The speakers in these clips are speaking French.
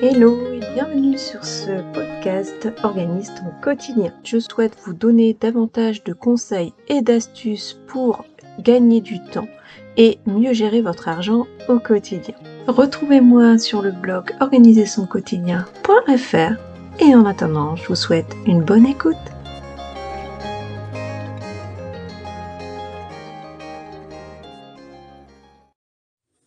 Hello et bienvenue sur ce podcast Organise ton quotidien. Je souhaite vous donner davantage de conseils et d'astuces pour gagner du temps et mieux gérer votre argent au quotidien. Retrouvez-moi sur le blog organisersonquotidien.fr et en attendant, je vous souhaite une bonne écoute.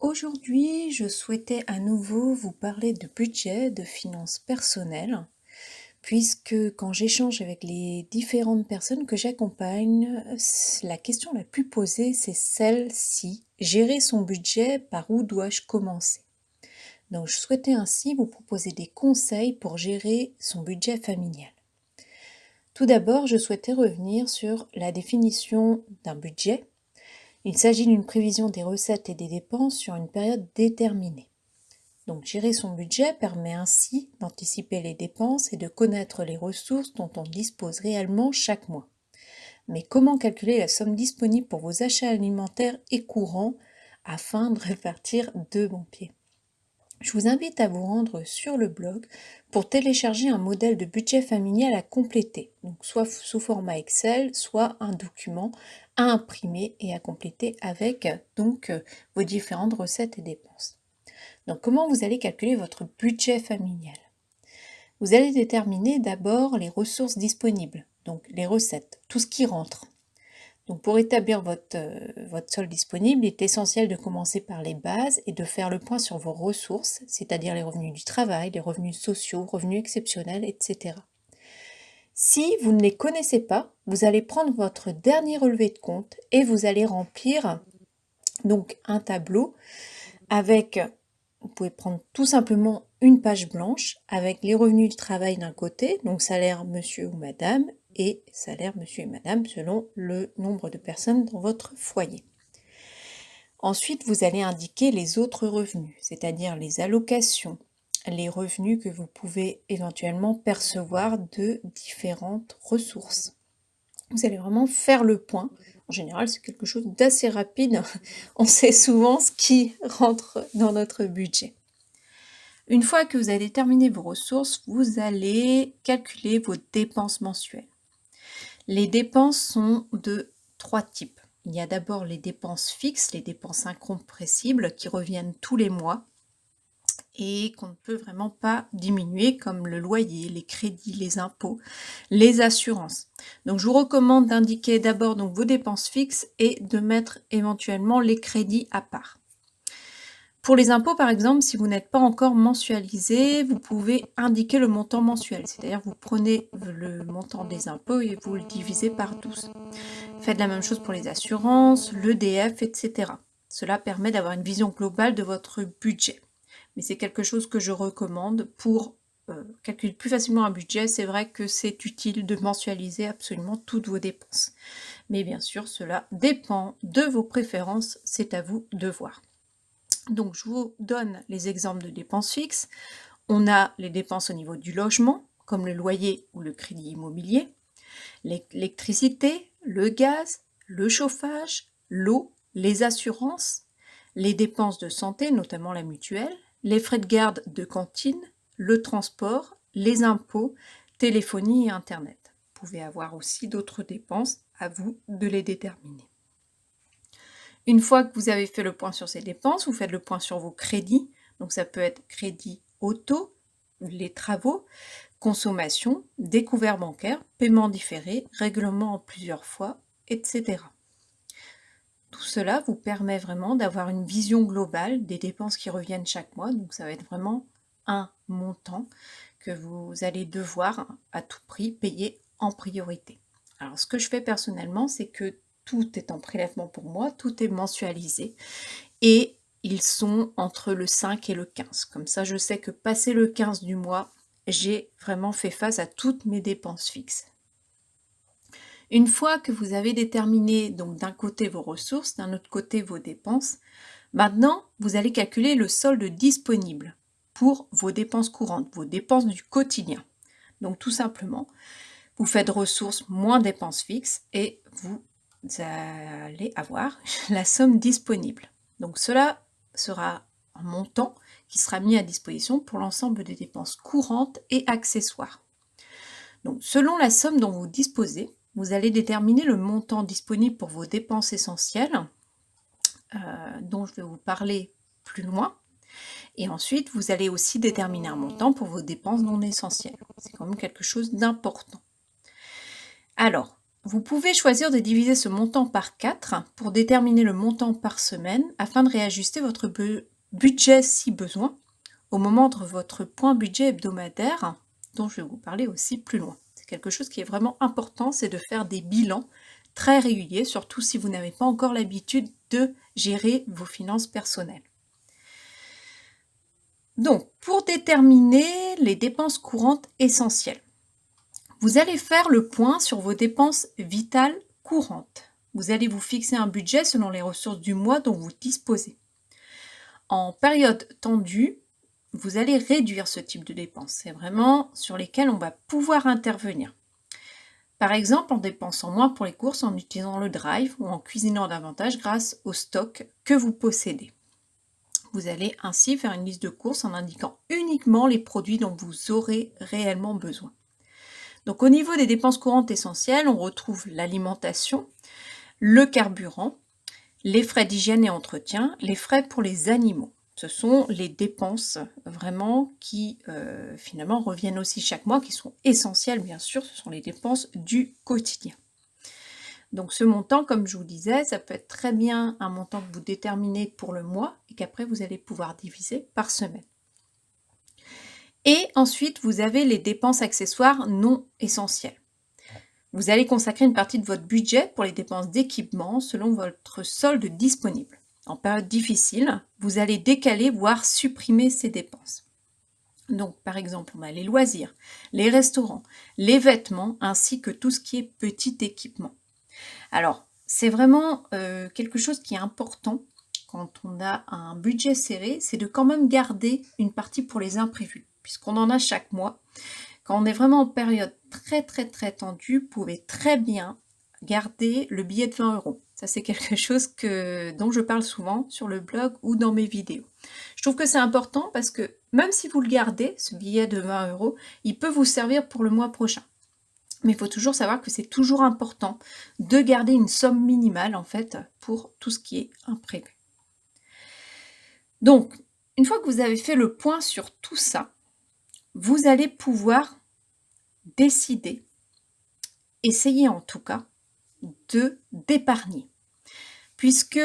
Aujourd'hui, je souhaitais à nouveau vous parler de budget, de finances personnelles, puisque quand j'échange avec les différentes personnes que j'accompagne, la question la plus posée, c'est celle-ci. Gérer son budget, par où dois-je commencer? Donc je souhaitais ainsi vous proposer des conseils pour gérer son budget familial. Tout d'abord, je souhaitais revenir sur la définition d'un budget. Il s'agit d'une prévision des recettes et des dépenses sur une période déterminée. Donc gérer son budget permet ainsi d'anticiper les dépenses et de connaître les ressources dont on dispose réellement chaque mois. Mais comment calculer la somme disponible pour vos achats alimentaires et courants afin de répartir de bon pied? Je vous invite à vous rendre sur le blog pour télécharger un modèle de budget familial à compléter, donc soit sous format Excel, soit un document à imprimer et à compléter avec vos différentes recettes et dépenses. Donc comment vous allez calculer votre budget familial? Vous allez déterminer d'abord les ressources disponibles, donc les recettes, tout ce qui rentre. Donc pour établir votre solde disponible, il est essentiel de commencer par les bases et de faire le point sur vos ressources, c'est-à-dire les revenus du travail, les revenus sociaux, revenus exceptionnels, etc. Si vous ne les connaissez pas, vous allez prendre votre dernier relevé de compte et vous allez remplir donc un tableau avec, vous pouvez prendre tout simplement une page blanche avec les revenus du travail d'un côté, donc salaire monsieur ou madame, et salaire monsieur et madame selon le nombre de personnes dans votre foyer. Ensuite, vous allez indiquer les autres revenus, c'est-à-dire les allocations, les revenus que vous pouvez éventuellement percevoir de différentes ressources. Vous allez vraiment faire le point. En général, c'est quelque chose d'assez rapide. On sait souvent ce qui rentre dans notre budget. Une fois que vous avez déterminé vos ressources, vous allez calculer vos dépenses mensuelles. Les dépenses sont de 3 types. Il y a d'abord les dépenses fixes, les dépenses incompressibles qui reviennent tous les mois et qu'on ne peut vraiment pas diminuer, comme le loyer, les crédits, les impôts, les assurances. Donc je vous recommande d'indiquer d'abord donc vos dépenses fixes et de mettre éventuellement les crédits à part. Pour les impôts, par exemple, si vous n'êtes pas encore mensualisé, vous pouvez indiquer le montant mensuel. C'est-à-dire vous prenez le montant des impôts et vous le divisez par 12. Faites la même chose pour les assurances, l'EDF, etc. Cela permet d'avoir une vision globale de votre budget. Mais c'est quelque chose que je recommande pour calculer plus facilement un budget. C'est vrai que c'est utile de mensualiser absolument toutes vos dépenses. Mais bien sûr, cela dépend de vos préférences. C'est à vous de voir. Donc, je vous donne les exemples de dépenses fixes. On a les dépenses au niveau du logement, comme le loyer ou le crédit immobilier, l'électricité, le gaz, le chauffage, l'eau, les assurances, les dépenses de santé, notamment la mutuelle, les frais de garde de cantine, le transport, les impôts, téléphonie et Internet. Vous pouvez avoir aussi d'autres dépenses, à vous de les déterminer. Une fois que vous avez fait le point sur ces dépenses, vous faites le point sur vos crédits. Donc ça peut être crédit auto, les travaux, consommation, découvert bancaire, paiement différé, règlement en plusieurs fois, etc. Tout cela vous permet vraiment d'avoir une vision globale des dépenses qui reviennent chaque mois. Donc ça va être vraiment un montant que vous allez devoir à tout prix payer en priorité. Alors ce que je fais personnellement, c'est que tout est en prélèvement pour moi, tout est mensualisé et ils sont entre le 5 et le 15. Comme ça, je sais que passé le 15 du mois, j'ai vraiment fait face à toutes mes dépenses fixes. Une fois que vous avez déterminé donc d'un côté vos ressources, d'un autre côté vos dépenses, maintenant vous allez calculer le solde disponible pour vos dépenses courantes, vos dépenses du quotidien. Donc tout simplement, vous faites ressources moins dépenses fixes et vous allez avoir la somme disponible. Donc cela sera un montant qui sera mis à disposition pour l'ensemble des dépenses courantes et accessoires. Donc, selon la somme dont vous disposez, vous allez déterminer le montant disponible pour vos dépenses essentielles, dont je vais vous parler plus loin. Et ensuite, vous allez aussi déterminer un montant pour vos dépenses non essentielles. C'est quand même quelque chose d'important. Alors, vous pouvez choisir de diviser ce montant par 4 pour déterminer le montant par semaine afin de réajuster votre budget si besoin au moment de votre point budget hebdomadaire dont je vais vous parler aussi plus loin. C'est quelque chose qui est vraiment important, c'est de faire des bilans très réguliers, surtout si vous n'avez pas encore l'habitude de gérer vos finances personnelles. Donc, pour déterminer les dépenses courantes essentielles, vous allez faire le point sur vos dépenses vitales courantes. Vous allez vous fixer un budget selon les ressources du mois dont vous disposez. En période tendue, vous allez réduire ce type de dépenses. C'est vraiment sur lesquelles on va pouvoir intervenir. Par exemple, en dépensant moins pour les courses, en utilisant le drive ou en cuisinant davantage grâce au stock que vous possédez. Vous allez ainsi faire une liste de courses en indiquant uniquement les produits dont vous aurez réellement besoin. Donc au niveau des dépenses courantes essentielles, on retrouve l'alimentation, le carburant, les frais d'hygiène et entretien, les frais pour les animaux. Ce sont les dépenses vraiment qui finalement reviennent aussi chaque mois, qui sont essentielles bien sûr, ce sont les dépenses du quotidien. Donc ce montant, comme je vous disais, ça peut être très bien un montant que vous déterminez pour le mois et qu'après vous allez pouvoir diviser par semaine. Et ensuite, vous avez les dépenses accessoires non essentielles. Vous allez consacrer une partie de votre budget pour les dépenses d'équipement selon votre solde disponible. En période difficile, vous allez décaler, voire supprimer ces dépenses. Donc, par exemple, on a les loisirs, les restaurants, les vêtements, ainsi que tout ce qui est petit équipement. Alors, c'est vraiment quelque chose qui est important quand on a un budget serré, c'est de quand même garder une partie pour les imprévus, puisqu'on en a chaque mois. Quand on est vraiment en période très tendue, vous pouvez très bien garder le billet de 20 €. Ça, c'est quelque chose dont je parle souvent sur le blog ou dans mes vidéos. Je trouve que c'est important parce que même si vous le gardez, ce billet de 20 €, il peut vous servir pour le mois prochain. Mais il faut toujours savoir que c'est toujours important de garder une somme minimale en fait pour tout ce qui est imprévu. Donc, une fois que vous avez fait le point sur tout ça, vous allez pouvoir décider, essayer en tout cas, d'épargner. Puisque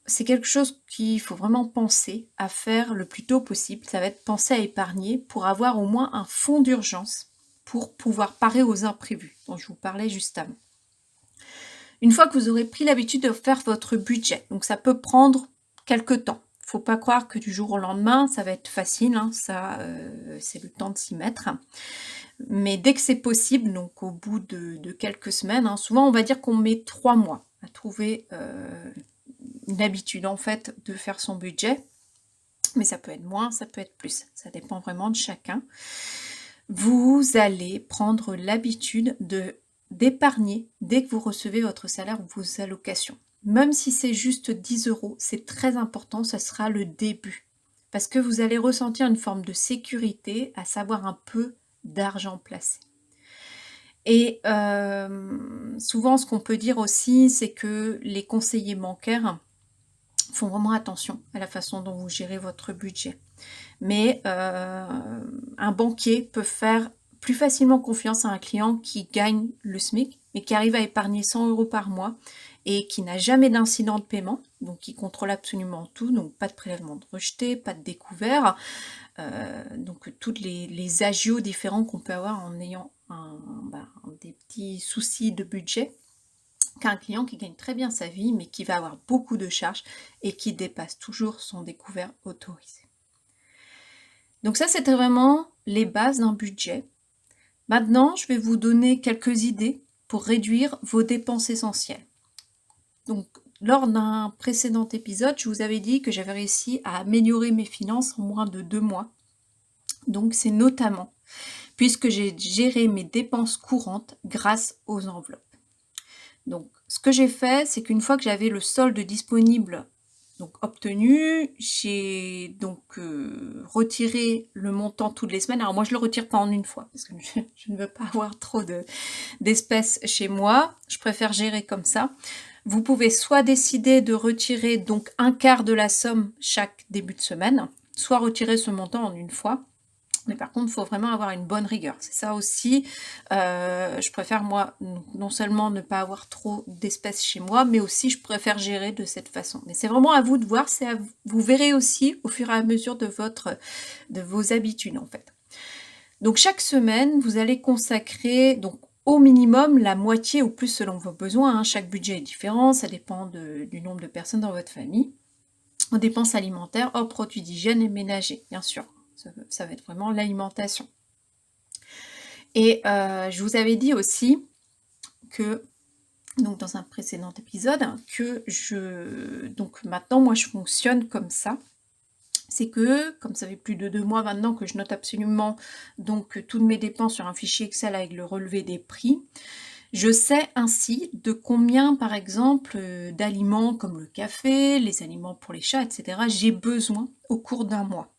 c'est quelque chose qu'il faut vraiment penser à faire le plus tôt possible. Ça va être penser à épargner pour avoir au moins un fonds d'urgence pour pouvoir parer aux imprévus dont je vous parlais juste avant. Une fois que vous aurez pris l'habitude de faire votre budget, donc ça peut prendre quelques temps. Il ne faut pas croire que du jour au lendemain, ça va être facile, hein, c'est le temps de s'y mettre. Mais dès que c'est possible, donc au bout de quelques semaines, hein, souvent on va dire qu'on met 3 mois à trouver une habitude en fait de faire son budget. Mais ça peut être moins, ça peut être plus. Ça dépend vraiment de chacun. Vous allez prendre l'habitude d'épargner dès que vous recevez votre salaire ou vos allocations. Même si c'est juste 10 €, c'est très important, ça sera le début. Parce que vous allez ressentir une forme de sécurité, à savoir un peu d'argent placé. Et souvent, ce qu'on peut dire aussi, c'est que les conseillers bancaires font vraiment attention à la façon dont vous gérez votre budget. Mais un banquier peut faire plus facilement confiance à un client qui gagne le SMIC, mais qui arrive à épargner 100 € par mois et qui n'a jamais d'incident de paiement, donc qui contrôle absolument tout, donc pas de prélèvement de rejeté, pas de découvert, donc toutes les agios différents qu'on peut avoir en ayant des petits soucis de budget, qu'un client qui gagne très bien sa vie, mais qui va avoir beaucoup de charges et qui dépasse toujours son découvert autorisé. Donc ça, c'était vraiment les bases d'un budget. Maintenant, je vais vous donner quelques idées pour réduire vos dépenses essentielles. Donc, lors d'un précédent épisode, je vous avais dit que j'avais réussi à améliorer mes finances en moins de 2 mois. Donc, c'est notamment puisque j'ai géré mes dépenses courantes grâce aux enveloppes. Donc, ce que j'ai fait, c'est qu'une fois que j'avais le solde disponible donc obtenu. J'ai donc retiré le montant toutes les semaines. Alors moi je le retire pas en une fois parce que je ne veux pas avoir trop d'espèces chez moi. Je préfère gérer comme ça. Vous pouvez soit décider de retirer donc un quart de la somme chaque début de semaine, soit retirer ce montant en une fois. Mais par contre, il faut vraiment avoir une bonne rigueur. C'est ça aussi. Je préfère, moi, non seulement ne pas avoir trop d'espèces chez moi, mais aussi je préfère gérer de cette façon. Mais c'est vraiment à vous de voir. Vous verrez aussi au fur et à mesure de vos habitudes, en fait. Donc, chaque semaine, vous allez consacrer donc au minimum la moitié ou plus selon vos besoins. Hein. Chaque budget est différent. Ça dépend du nombre de personnes dans votre famille. Aux dépenses alimentaires, hors produits d'hygiène et ménagers, bien sûr. Ça va être vraiment l'alimentation. Et je vous avais dit aussi que, donc dans un précédent épisode, que donc maintenant moi je fonctionne comme ça. C'est que, comme ça fait plus de 2 mois maintenant que je note absolument donc toutes mes dépenses sur un fichier Excel avec le relevé des prix, je sais ainsi de combien, par exemple, d'aliments comme le café, les aliments pour les chats, etc., j'ai besoin au cours d'un mois.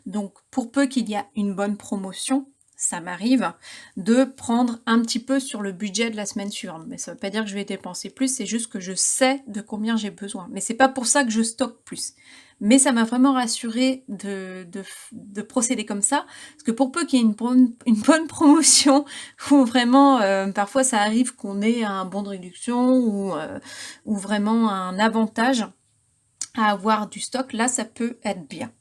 Donc, pour peu qu'il y a une bonne promotion, ça m'arrive de prendre un petit peu sur le budget de la semaine suivante. Mais ça ne veut pas dire que je vais dépenser plus, c'est juste que je sais de combien j'ai besoin. Mais c'est pas pour ça que je stocke plus. Mais ça m'a vraiment rassurée de procéder comme ça, parce que pour peu qu'il y ait une bonne promotion, ou vraiment, parfois ça arrive qu'on ait un bon de réduction, ou vraiment un avantage à avoir du stock, là ça peut être bien.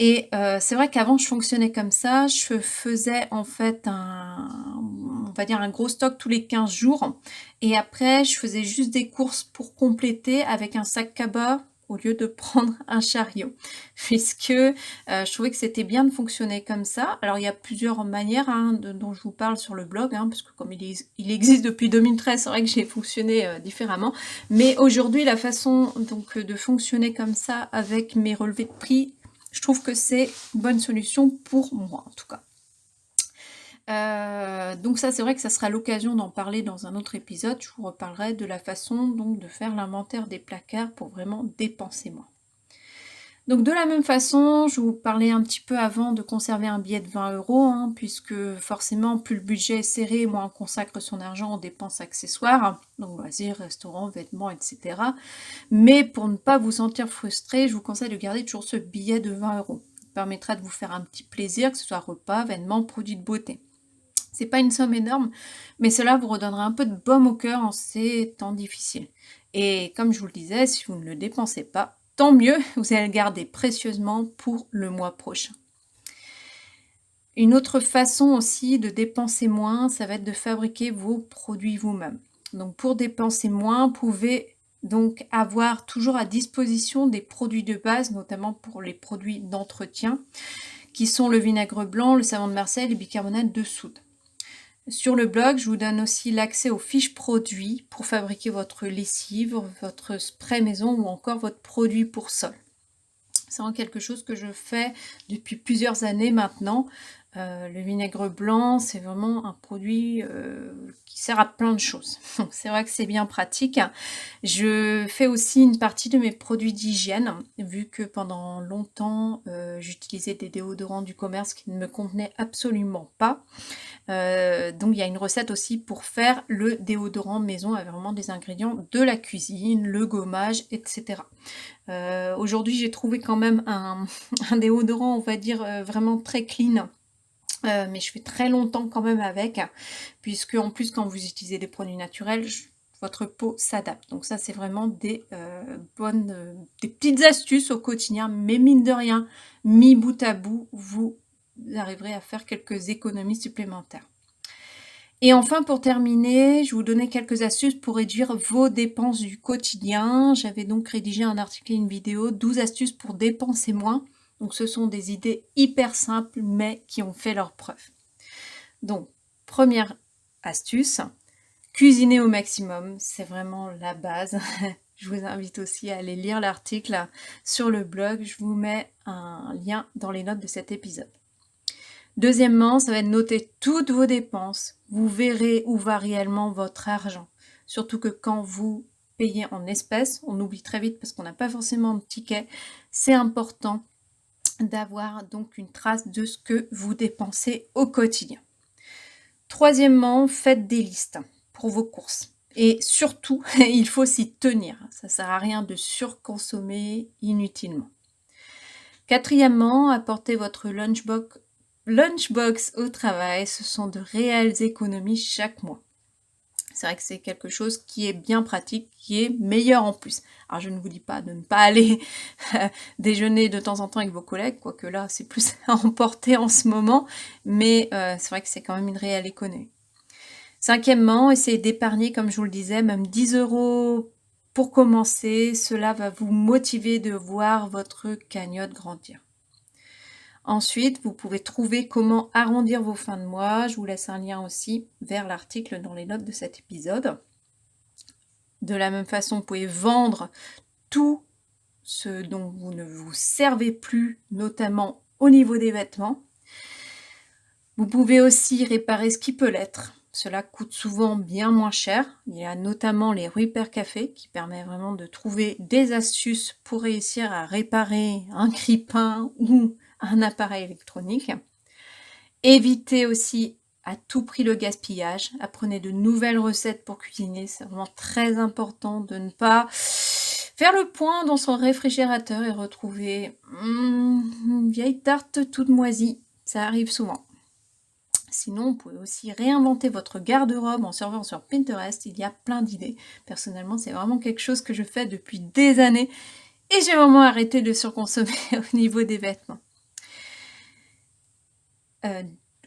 Et c'est vrai qu'avant je fonctionnais comme ça, je faisais en fait on va dire un gros stock tous les 15 jours, et après je faisais juste des courses pour compléter avec un sac cabas au lieu de prendre un chariot, puisque je trouvais que c'était bien de fonctionner comme ça. Alors il y a plusieurs manières dont je vous parle sur le blog, parce que comme il existe depuis 2013, c'est vrai que j'ai fonctionné différemment, mais aujourd'hui la façon donc de fonctionner comme ça avec mes relevés de prix, je trouve que c'est une bonne solution pour moi, en tout cas. Donc ça, c'est vrai que ça sera l'occasion d'en parler dans un autre épisode. Je vous reparlerai de la façon donc de faire l'inventaire des placards pour vraiment dépenser moins. Donc de la même façon, je vous parlais un petit peu avant de conserver un billet de 20 €, puisque forcément, plus le budget est serré, moins on consacre son argent aux dépenses accessoires, donc loisirs, restaurants, vêtements, etc. Mais pour ne pas vous sentir frustré, je vous conseille de garder toujours ce billet de 20 €. Il permettra de vous faire un petit plaisir, que ce soit repas, vêtements, produits de beauté. C'est pas une somme énorme, mais cela vous redonnera un peu de baume au cœur en ces temps difficiles. Et comme je vous le disais, si vous ne le dépensez pas, tant mieux, vous allez le garder précieusement pour le mois prochain. Une autre façon aussi de dépenser moins, ça va être de fabriquer vos produits vous-même. Donc pour dépenser moins, vous pouvez donc avoir toujours à disposition des produits de base, notamment pour les produits d'entretien, qui sont le vinaigre blanc, le savon de Marseille et le bicarbonate de soude. Sur le blog, je vous donne aussi l'accès aux fiches produits pour fabriquer votre lessive, votre spray maison ou encore votre produit pour sol. C'est vraiment quelque chose que je fais depuis plusieurs années maintenant. Le vinaigre blanc, c'est vraiment un produit qui sert à plein de choses. Donc c'est vrai que c'est bien pratique. Je fais aussi une partie de mes produits d'hygiène, vu que pendant longtemps, j'utilisais des déodorants du commerce qui ne me convenaient absolument pas. Donc il y a une recette aussi pour faire le déodorant maison avec vraiment des ingrédients de la cuisine, le gommage, etc. Aujourd'hui j'ai trouvé quand même un déodorant, on va dire, vraiment très clean. Mais je fais très longtemps quand même avec, puisque en plus quand vous utilisez des produits naturels, votre peau s'adapte. Donc ça c'est vraiment des petites astuces au quotidien, mais mine de rien, mis bout à bout, vous arriverez à faire quelques économies supplémentaires. Et enfin, pour terminer, je vais vous donner quelques astuces pour réduire vos dépenses du quotidien. J'avais donc rédigé un article et une vidéo, 12 astuces pour dépenser moins. Donc ce sont des idées hyper simples, mais qui ont fait leur preuve. Donc, première astuce, cuisiner au maximum, c'est vraiment la base. Je vous invite aussi à aller lire l'article sur le blog. Je vous mets un lien dans les notes de cet épisode. Deuxièmement, ça va être noter toutes vos dépenses. Vous verrez où va réellement votre argent. Surtout que quand vous payer en espèces. On oublie très vite parce qu'on n'a pas forcément de ticket. C'est important d'avoir donc une trace de ce que vous dépensez au quotidien. Troisièmement, faites des listes pour vos courses. Et surtout, il faut s'y tenir. Ça ne sert à rien de surconsommer inutilement. Quatrièmement, apportez votre lunchbox au travail. Ce sont de réelles économies chaque mois. C'est vrai que c'est quelque chose qui est bien pratique, qui est meilleur en plus. Alors je ne vous dis pas de ne pas aller déjeuner de temps en temps avec vos collègues, quoique là c'est plus à emporter en ce moment, mais c'est vrai que c'est quand même une réelle économie. Cinquièmement, essayez d'épargner, comme je vous le disais, même 10 € pour commencer. Cela va vous motiver de voir votre cagnotte grandir. Ensuite, vous pouvez trouver comment arrondir vos fins de mois. Je vous laisse un lien aussi vers l'article dans les notes de cet épisode. De la même façon, vous pouvez vendre tout ce dont vous ne vous servez plus, notamment au niveau des vêtements. Vous pouvez aussi réparer ce qui peut l'être. Cela coûte souvent bien moins cher. Il y a notamment les Repair Café qui permet vraiment de trouver des astuces pour réussir à réparer un grille-pain ou un appareil électronique. Évitez aussi à tout prix le gaspillage. Apprenez de nouvelles recettes pour cuisiner. C'est vraiment très important de ne pas faire le point dans son réfrigérateur et retrouver une vieille tarte toute moisie. Ça arrive souvent. Sinon, vous pouvez aussi réinventer votre garde-robe en surfant sur Pinterest. Il y a plein d'idées. Personnellement, c'est vraiment quelque chose que je fais depuis des années et j'ai vraiment arrêté de surconsommer au niveau des vêtements.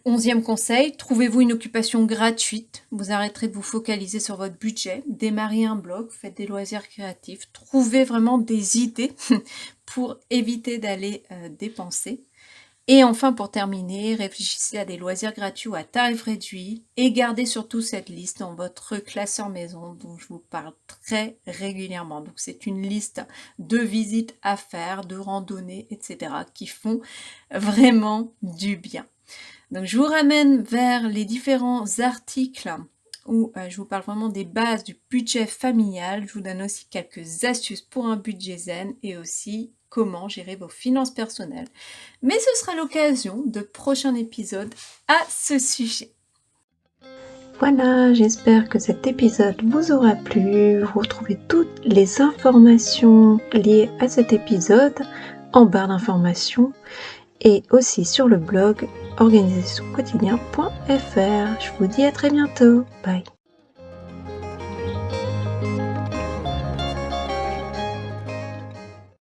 11e conseil, trouvez-vous une occupation gratuite. Vous arrêterez de vous focaliser sur votre budget. Démarrez un blog, faites des loisirs créatifs. Trouvez vraiment des idées pour éviter d'aller dépenser. Et enfin, pour terminer, réfléchissez à des loisirs gratuits ou à tarif réduit et gardez surtout cette liste dans votre classeur maison dont je vous parle très régulièrement. Donc, c'est une liste de visites à faire, de randonnées, etc. qui font vraiment du bien. Donc, je vous ramène vers les différents articles où je vous parle vraiment des bases du budget familial. Je vous donne aussi quelques astuces pour un budget zen et aussi comment gérer vos finances personnelles. Mais ce sera l'occasion de prochains épisodes à ce sujet. Voilà, j'espère que cet épisode vous aura plu. Vous retrouvez toutes les informations liées à cet épisode en barre d'informations et aussi sur le blog organisationquotidien.fr. Je vous dis à très bientôt. Bye.